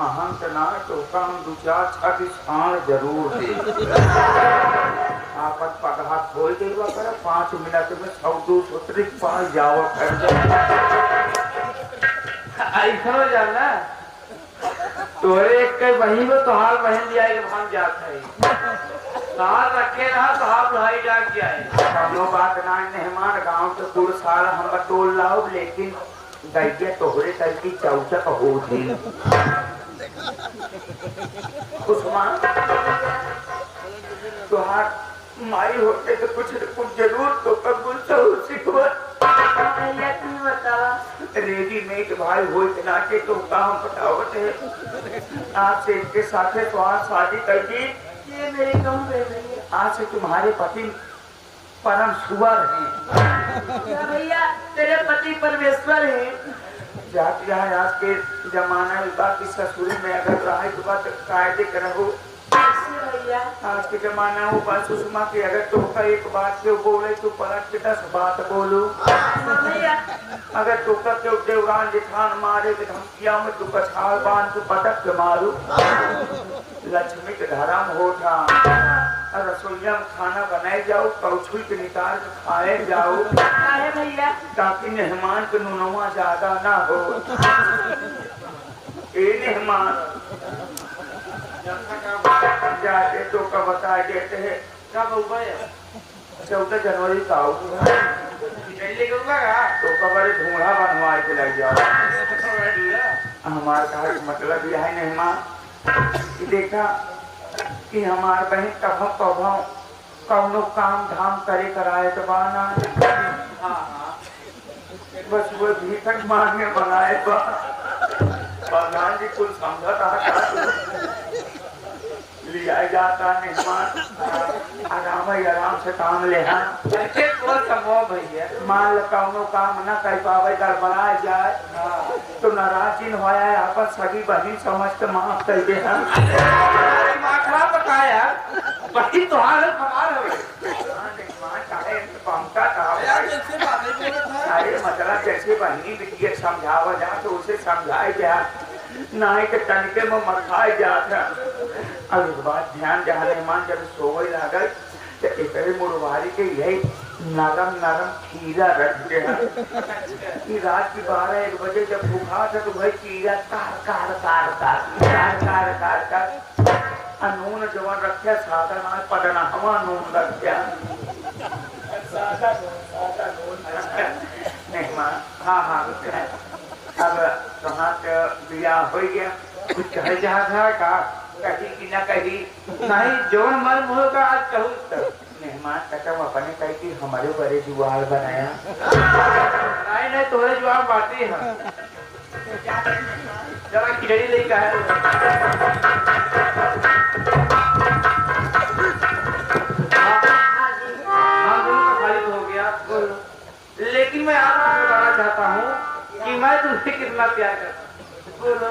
महंत ना तो काम दू चार छठ छाण जरूर दे। आपन पगहा खोल दे कर 5 मिनट में 100-200 पास जाओ कर ऐसा हो जाना तोरे एक के वही में तोहार बहन दिया के भाग जाता है साल रखे रहा तोहार भाई डाक जाए कौनो बात ना मेहमान गांव के पूरे साल हम बटोल लाओ लेकिन गैया तोहरे कल की चौचक हो थी उस्मान तोहार माई होते तो कुछ जरूर तो कबूल तो सिखवा रेडीमेड भाई हो इतना के तो काम बतावत है आपसे इनके साथ तुम्हारी शादी कर दी ये मेरे गाँव में आज से तुम्हारे पति परम सुवर है भैया तेरे पति परमेश्वर है जाति है आज के जमाना बाकी ससुर में अगर रहा तो बात कायदे करो आज के जमाना हो बस सुषमा की अगर तो एक बात क्यों बोले तो पलट के 10 बात बोलू अगर तो क्यों देवरान जिठान मारे के धमकिया में तू कछाल बांध तू पटक के मारू लक्ष्मी के धर्म होता रसोईया में खाना बनाए जाओ कौछुई के निकाल के खाए जाओ भैया ताकि मेहमान के नुनवा ज्यादा ना हो ए मेहमान जाते तो कब बता देते हैं कब 14 जनवरी का तो कबारे ढूंढा बनवाए के लग जाओ हमारे कहा मतलब यह है मेहमान कि देखा कि हमारे बहन कब पौधाओं कौनो काम धाम करे कराए तो बाना बस वो भीतर मांगे बनाए प्रधान जी कुल समझा लिया जाता मेहमान आराम से काम ले भैया मान लो कौनो काम न कर पावे गड़बड़ा जाए तो नाराज हो जाए आपस सभी बहन समझ के माफ कर दे बताया वही तो मतलब जैसे बहनी बिटिया समझावा जा तो उसे समझाए जा ना के तनिके में मखाए जाता अब एक बात ध्यान जहाँ मेहमान जब सोवे लागल तो एक मुड़वारी के यही नरम नरम खीरा रखते हैं कि रात की 12-1 बजे जब भूखा था तो भाई खीरा कार कार कार कार कार कार कार कार नून जवन रखे सादा ना पड़ना हवा नून रखे मेहमान हाँ हाँ अब कहाँ बिया हो गया कुछ कहे जहाँ था का कहीं कि ना कहीं नहीं जो मन मुँह का आज कहूँ तब मेहमान कटम अपने कही कि हमारे बड़े जुआर बनाया नहीं तोरे जुआर बाटी है जरा खिचड़ी लेकर है हो गया लेकिन मैं आपको बताना चाहता हूँ कि मैं तुझसे कितना प्यार करता हूँ बोलो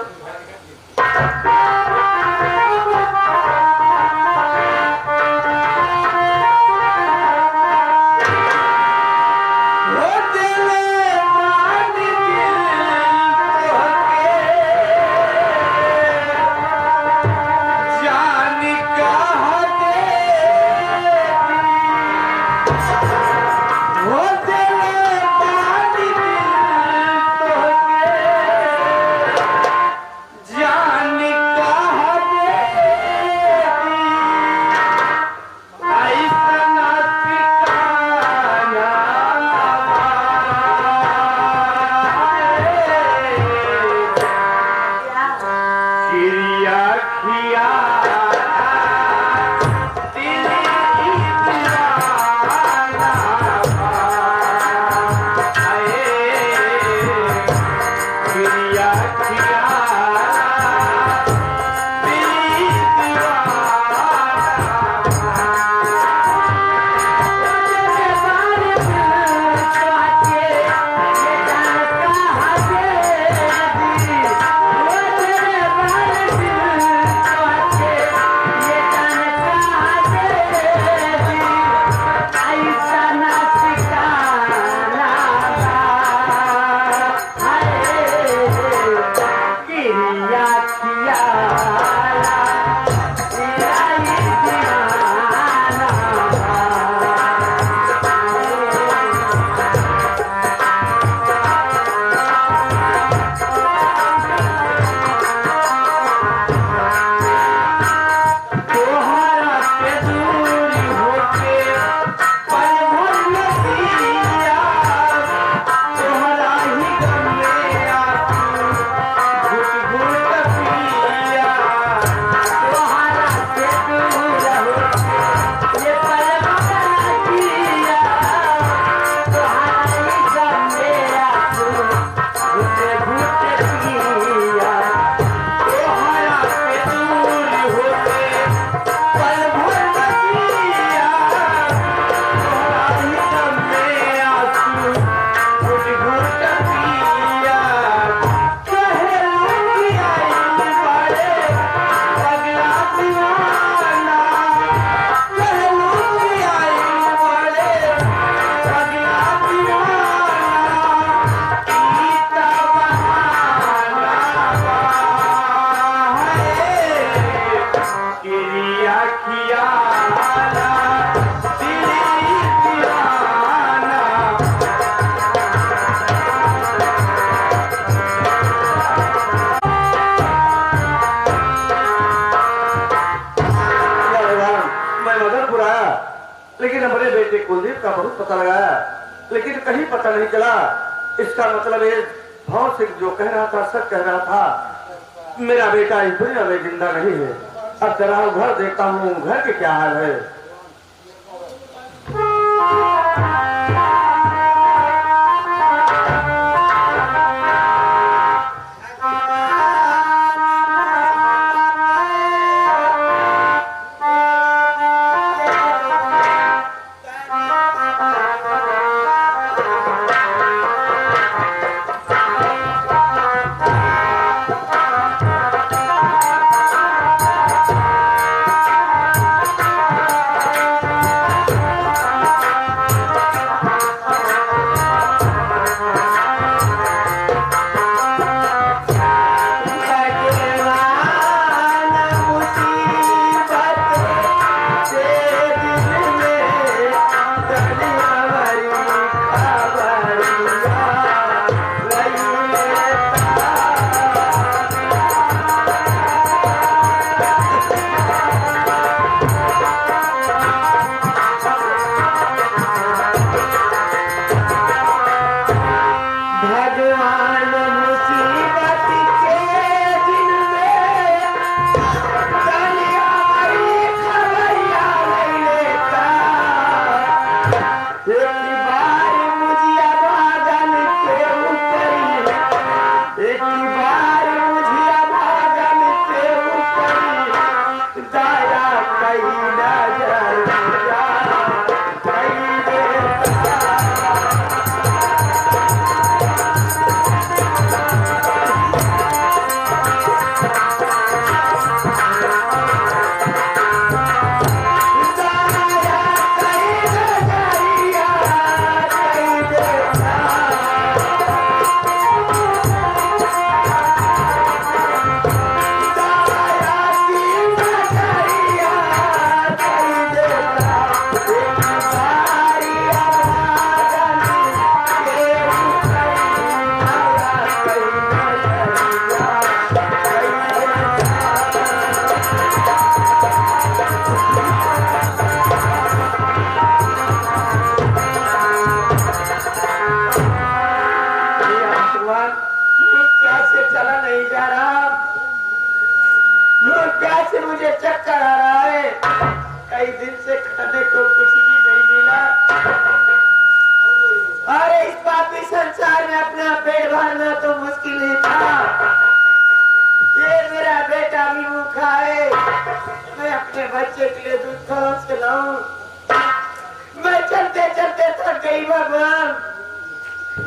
लेकिन हमारे बेटे कुलदीप का बहुत पता लगाया, लेकिन कहीं पता नहीं चला। इसका मतलब ये भाव सिंह जो कह रहा था सच कह रहा था, मेरा बेटा इस दुनिया में जिंदा नहीं है। अब जरा घर देखता हूँ, घर के क्या हाल है।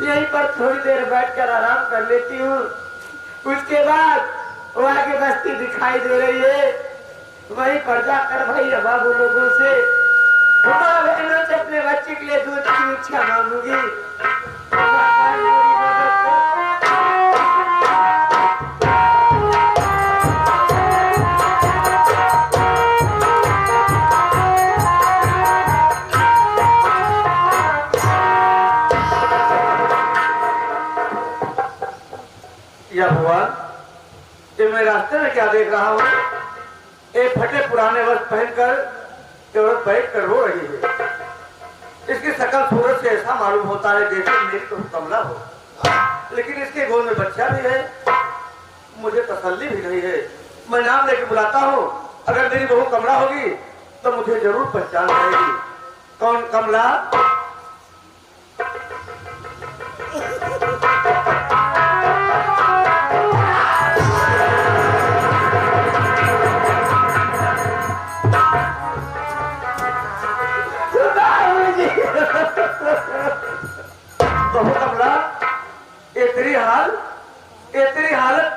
यहीं पर थोड़ी देर बैठकर आराम कर लेती हूँ। उसके बाद वो आगे बस्ती दिखाई दे रही है, वहीं पर जाकर भाई बाबू लोगों से माँ बहनों से अपने बच्चे के लिए दूध की इच्छा मांगूंगी। भगवान मेरी मदद कर। मैं रास्ते में क्या देख रहा हूँ? एक फटे पुराने वस्त्र पहनकर औरत बैठ कर रो रही है। इसकी शकल सूरत से ऐसा मालूम होता है जैसे मेरी तो कमला हो, लेकिन इसके गोद में बच्चा भी है। मुझे तसल्ली भी नहीं है। मैं नाम लेके बुलाता हूँ, अगर मेरी बहू कमला होगी तो मुझे जरूर पहचान जाएगी। कौन कमला? बहू कमला, ये तेरी हालत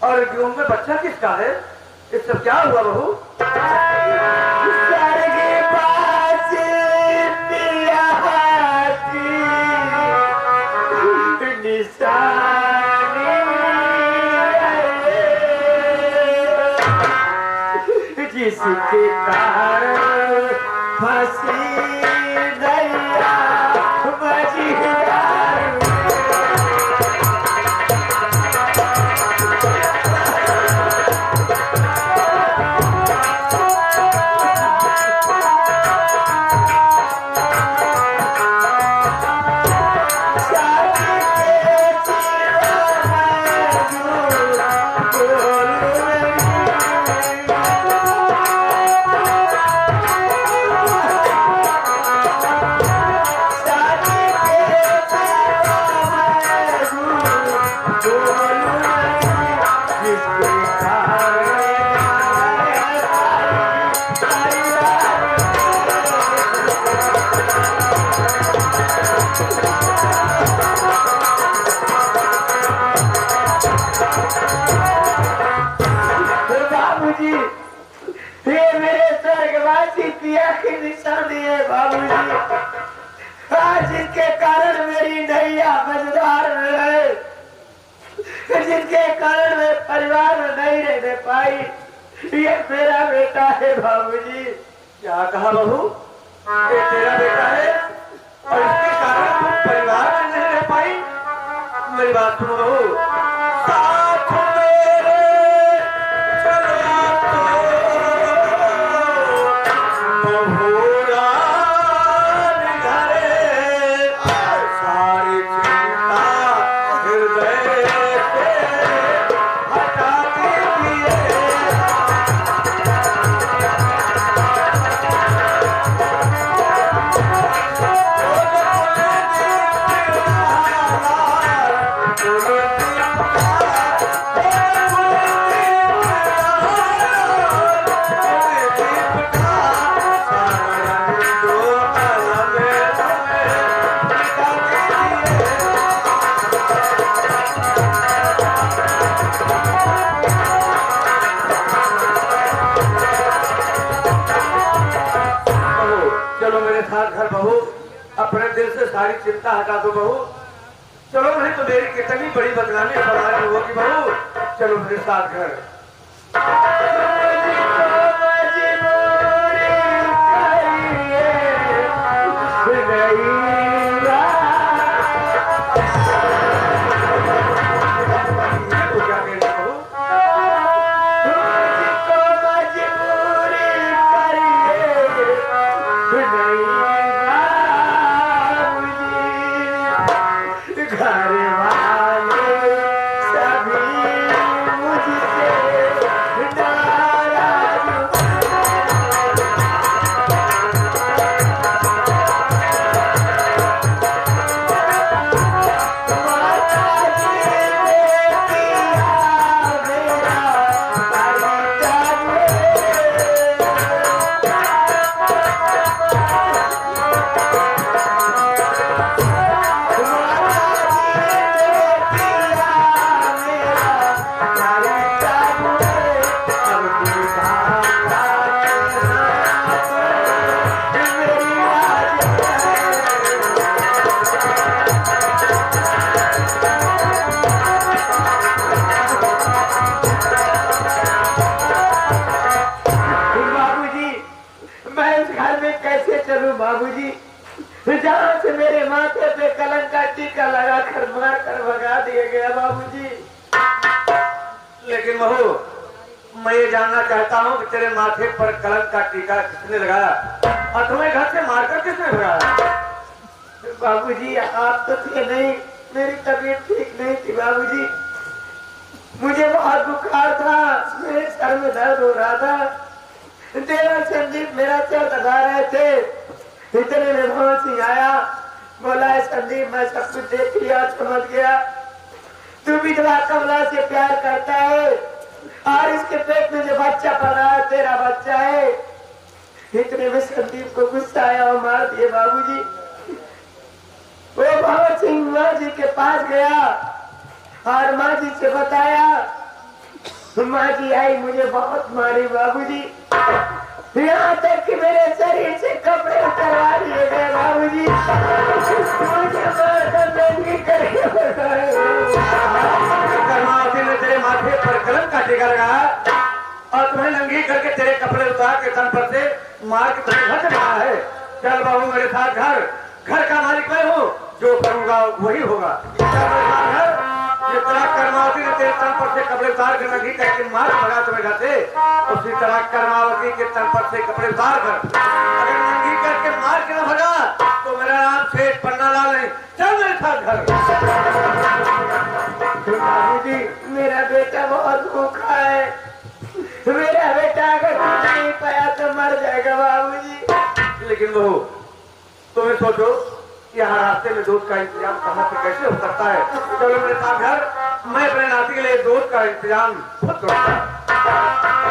और ड्यूम में बच्चा किसका है? इस सब क्या हुआ बहू? सर के पास पिया की निशानी, जिसके कारण फंसी गैया मझियार। निशानी है बाबूजी, जिसके कारण मेरी नैया मझधार में है, जिनके कारण मैं परिवार में नहीं रहने पाई। ये मेरा बेटा है बाबूजी। क्या कहा बहू? ये तेरा बेटा है और इसके कारण तुम परिवार में नहीं रह पाई? मेरी बात सुनो बहू। साथ मेरे चला तो बहुरा निधरे, सारी चिंता हृदय से हटा दीजिए। चलो मेरे साथ घर बहू, अपने दिल से सारी चिंता हटा दो बहू। चलो नहीं तो मेरी कितनी बड़ी बदनामी फैलानी होगी बहू। चलो मेरे साथ घर। बाबूजी, जहाँ से मेरे माथे पे कलंक का टीका लगाकर मार कर भगा दिया गया बाबूजी। लेकिन बहू, मैं ये जानना चाहता हूँ कि तेरे माथे पर कलंक का टीका किसने लगाया और तुम्हें घर से मारकर किसने भगाया? बाबूजी आप तो थे नहीं, मेरी तबीयत ठीक नहीं थी बाबूजी, मुझे बहुत बुखार था, मेरे सर में दर्द हो रहा था, देवर संदीप मेरा सर दबा रहे थे, इतने में भवन सिंह आया, बोला है संदीप मैं सब कुछ देख लिया, समझ गया, तू विधवा कमला से प्यार करता है और इसके पेट में जो बच्चा पड़ा है तेरा बच्चा है। इतने में संदीप को गुस्सा आया और मार दिए बाबूजी। वो भवन सिंह माँ जी के पास गया और माँ जी से बताया, माँ जी आई मुझे बहुत मारी बाबूजी, यहाँ तक कि मेरे शरीर से कपड़े उतरवा दिए गए बाबूजी, मुझे मारकर नंगी करके कर्मावती ने तेरे माथे पर कलंक का टीका लगाया और तुम्हें नंगी करके तेरे कपड़े उतार के तन पर से मार के तुम्हें घर से भगाया है। चल बाबू मेरे साथ घर का मालिक मैं हूँ, जो करूंगा वही होगा। जिस तरह कर्मावती ने तेरे तन पर से कपड़े उतार कर नंगी करके मार भगा तुम्हें घर से, उसी तरह कर्मावती के तन पर से कपड़े उतार कर अगर नंगी करके मार के न भगा तो मेरा नाम सेठ पन्ना लाल नहीं। चल मेरे साथ घर। बाबूजी मेरा बेटा बहुत भूखा है, मेरा बेटा अगर नहीं पाया तो मर जाएगा बाबूजी। लेकिन बहू तुम्हें सोचो यहाँ रास्ते में दूध का इंतजाम कहाँ से कैसे हो सकता है? चलो मेरे साथ घर, मैं अपने नाती के लिए दूध का इंतजाम खुद करूँगा।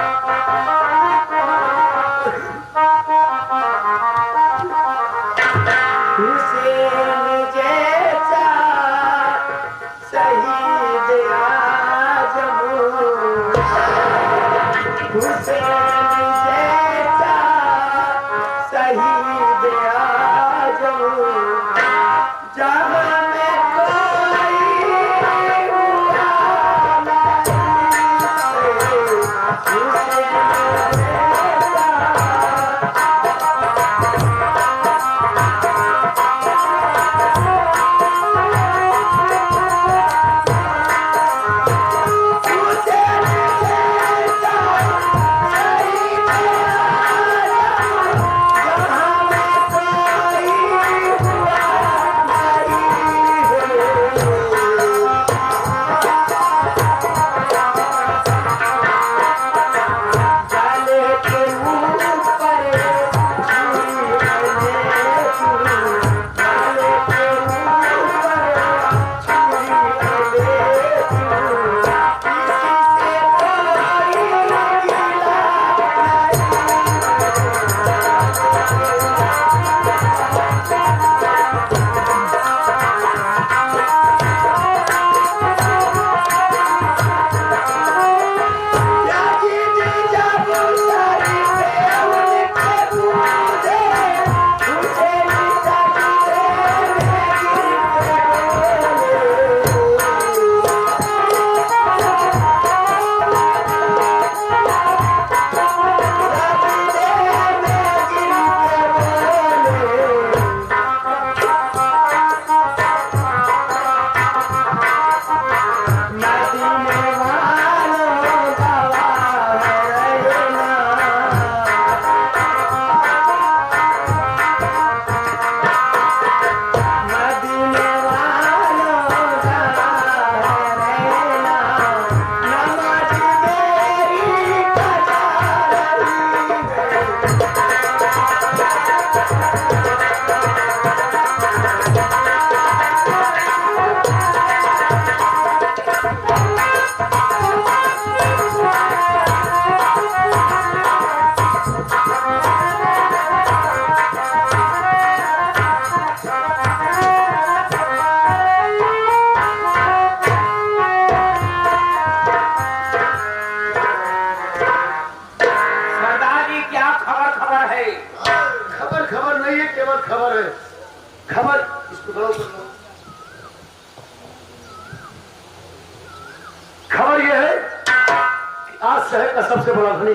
खबर यह है कि आज शहर का सबसे बड़ा धनी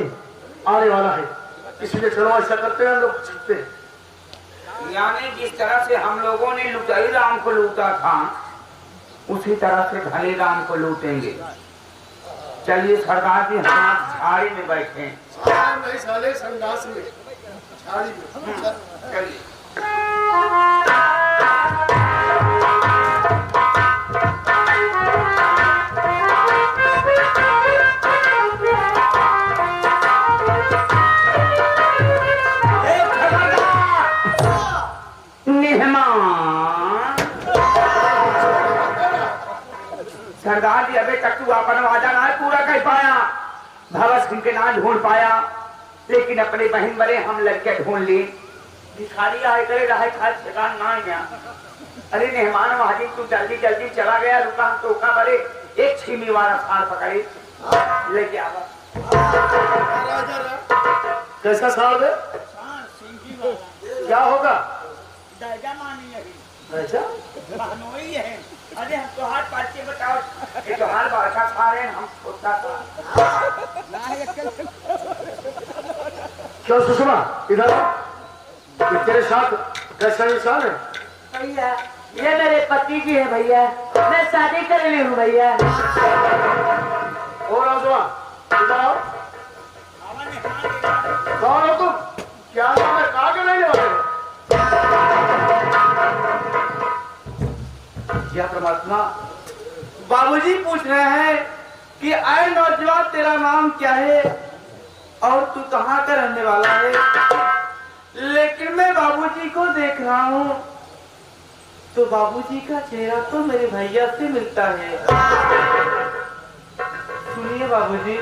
आने वाला है, इसलिए चलो ऐसा करते हैं हम लोग छुपते हैं। यानी जिस तरह से हम लोगों ने लुटाई राम को लूटा था, उसी तरह से धनी राम को लूटेंगे। चलिए सरदार जी हम झाड़ी में बैठे हैं। नहीं साले संडास में झाड़ी में चलिए। सरदार जी अबे तक तू अपन वादा ना पूरा कर पाया, भगत सिंह के ना ढूंढ पाया, लेकिन अपने बहन बड़े हम लड़के ढूंढ ली। भिखारी आए करे रहे खास ठिकान ना गया। अरे मेहमान महाजी तू जल्दी जल्दी चला गया, रुका हम तो का बड़े एक छीमी वाला साल पकड़े लेके आवा। कैसा साल है? क्या होगा? दर्जा मानी है। दर्जा? बहनोई है। अरे हम तो हाथ पाट के बताओ, ये तो हाल बारका खा रहे हैं हम छोटा सा। क्यों सुषमा इधर ये तेरे साथ कैसा इंसान है? भैया ये मेरे पति जी है भैया, मैं शादी कर ली हूँ भैया। और आजवा इधर आओ। कौन हो तुम? क्या नाम है? कहाँ के रहने वाले हो? या परमात्मा, बाबूजी पूछ रहे हैं कि आए नौजवान तेरा नाम क्या है और तू कहाँ का रहने वाला है। लेकिन मैं बाबूजी को देख रहा हूँ तो बाबूजी का चेहरा तो मेरे भैया से मिलता है। सुनिए बाबूजी।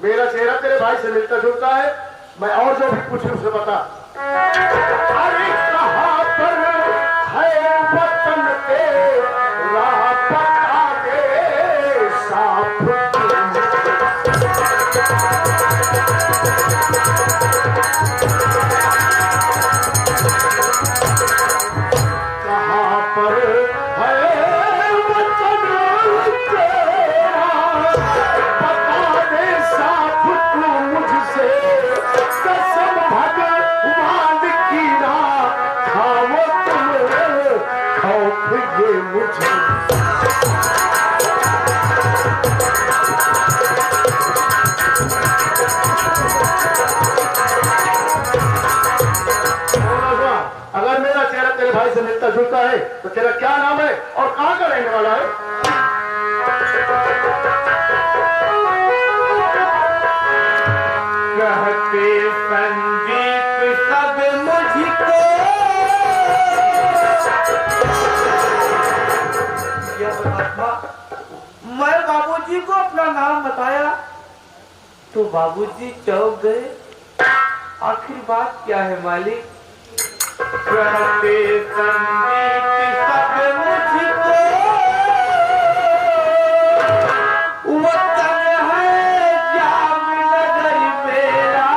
मेरा चेहरा तेरे भाई से मिलता जुलता है। मैं और जो भी पूछूं उसे बता। अरे कहाँ पर है वतन तेरा बता दे साफ। कहाँ पर है वतन तेरा बता दे साफ तू मुझसे। कसम भगवान की ना खाओ तुम खौफ ये मुझे। अगर मेरा चेहरा तेरे भाई से मिलता जुलता है तो तेरा क्या नाम है और कहाँ का रहने वाला है? कहते संदीप सब मुझको या परमात्मा, मैं बाबूजी को अपना नाम बताया तो बाबूजी चौंक गए। आखिर बात क्या है मालिक? कहते संदीप सब मुझको वतन है जामनगर मेरा।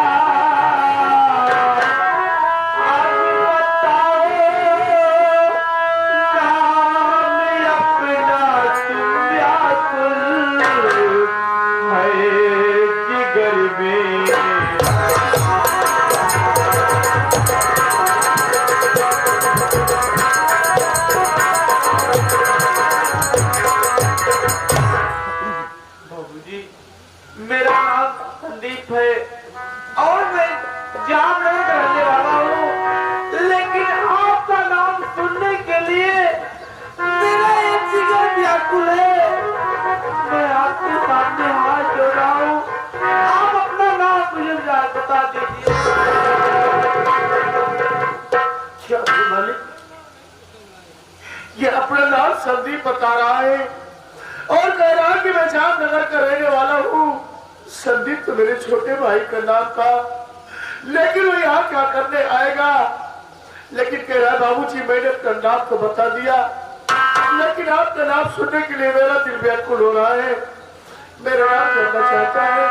व्याकुल है। मैं आपके सामने हाथ जोड़ रहा हूँ, आप अपना नाम मुझे बता दीजिए। क्या मालिक, ये अपना नाम संदीप बता रहा है और कह रहा कि मैं जामनगर का रहने वाला हूँ। संदीप तो मेरे छोटे भाई का नाम था, लेकिन वो यहाँ क्या करने आएगा। लेकिन कह रहा है बाबूजी मैंने अपना नाम तो बता दिया, लेकिन आपका नाम सुनने के लिए मेरा दिल व्याकुल हो रहा है। मेरा नाम जानना चाहता है।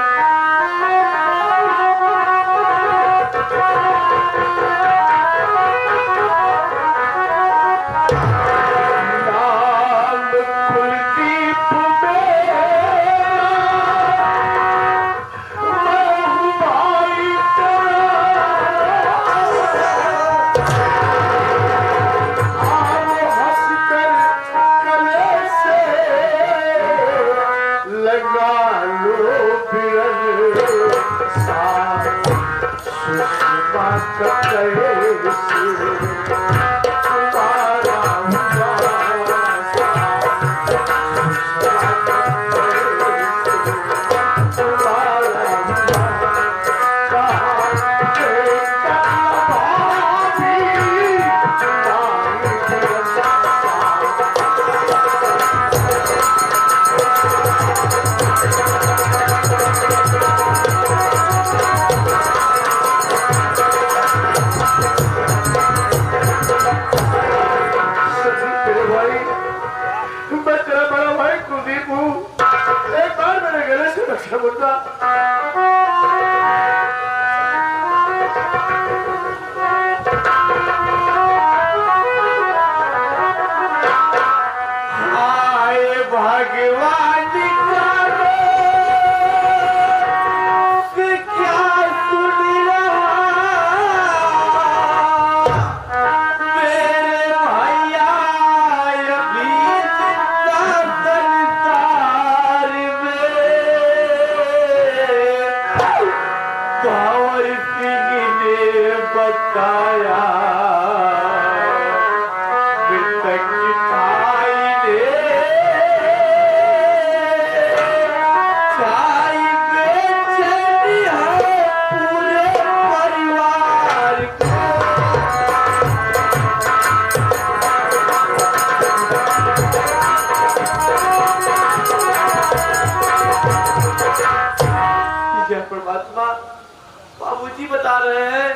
बाबूजी बता रहे हैं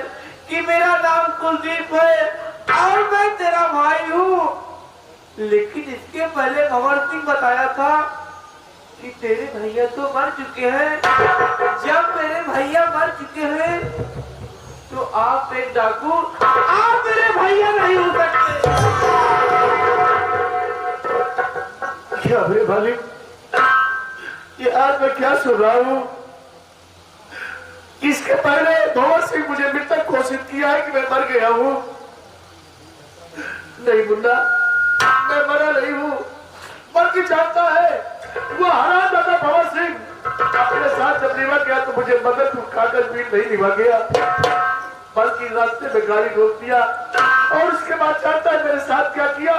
कि मेरा नाम कुलदीप है और मैं तेरा भाई हूँ, लेकिन इसके पहले भंवर सिंह बताया था कि तेरे भैया तो मर चुके हैं। जब मेरे भैया मर चुके हैं तो आप एक डाकू, आप मेरे भैया नहीं हो सकते। क्या मेरे मालिक, ये आज मैं क्या सुन रहा हूँ। इसके पहले भंवर सिंह मुझे मृतक घोषित किया है कि मैं मर गया हूँ। नहीं मुन्ना, मैं मरा नहीं हूँ, बल्कि जानता है वो हरामजादा भंवर सिंह अपने साथ जब निभा गया तो मुझे मदद कागज भी नहीं निभा गया, बल्कि रास्ते में गाड़ी रोक दिया और उसके बाद जानता है मेरे साथ क्या किया।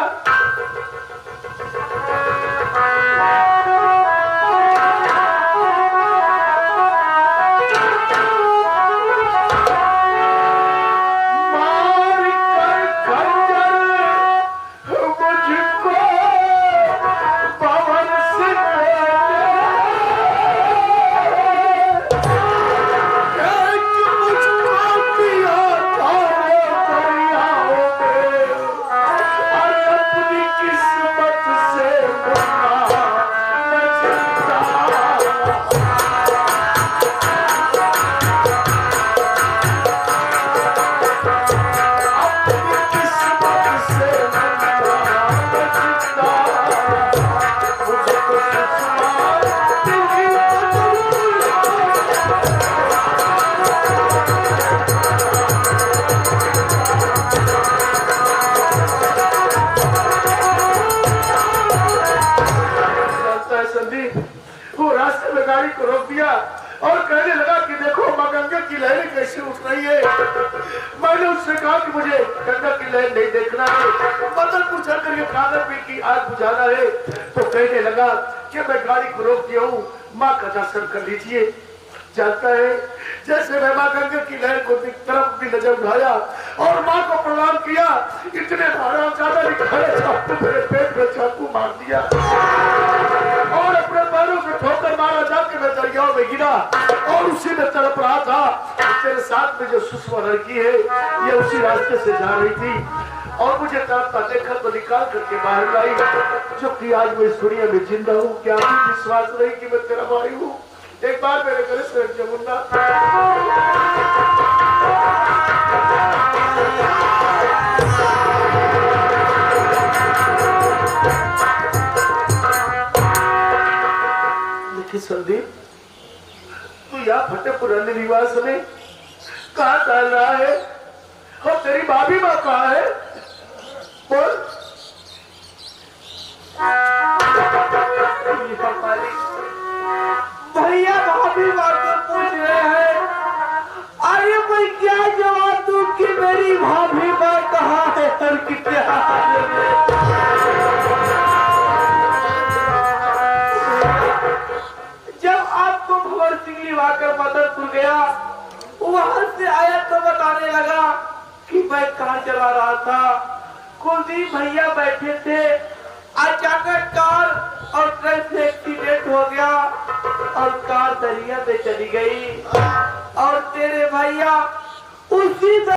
और कहने लगा कि देखो मां गंगा की लहरें कैसे उठ रही है। मैंने उससे कहा कि मुझे गंगा की लहर नहीं देखना है। बदलपुर चढ़कर मेरे लिए कागज पे की आग बुझाना है। तो कहने लगा कि मैं गाड़ी को रोक दिया हूँ, माँ का दर्शन कर लीजिए। जानता है, जैसे मैं माँ गंगा की लहर को तरफ भी नजर उठाया और माँ को प्रणाम किया, इतने ज्यादा चाकू मेरे पेट में चाकू मार दिया और अपने पैरों से ठोकर मारा, जाके मैं दरियाओं में गिरा और उसी में तड़प रहा था। तेरे साथ में जो सुषमा लड़की है, ये उसी रास्ते से जा रही थी और मुझे तड़पता देखा तो निकाल करके बाहर लाई, जो कि आज मैं इस दुनिया में जिंदा हूँ। क्या विश्वास नहीं कि मैं तेरा भाई हूँ? एक बार मेरे घर से जमुना देखिए संदीप, तू यहाँ फतेहपुर अन्य निवास में कहाँ डाल रहा है और तेरी भाभी माँ कहाँ है? बोल। भैया भाभी बातें पूछ रहे हैं, अरे मैं क्या जवाब दूं कि मेरी भाभी माँ कहाँ है और कितने हाल में? जब आपको भंवर सिंह लिवाकर मदनपुर गया, वहां से आया तो बताने लगा कि मैं कहाँ चला रहा था। कुलदीप भैया बैठे थे, अचानक कार और ट्रक से एक्सीडेंट हो गया और कार दरिया में चली गई और तेरे भैया उसी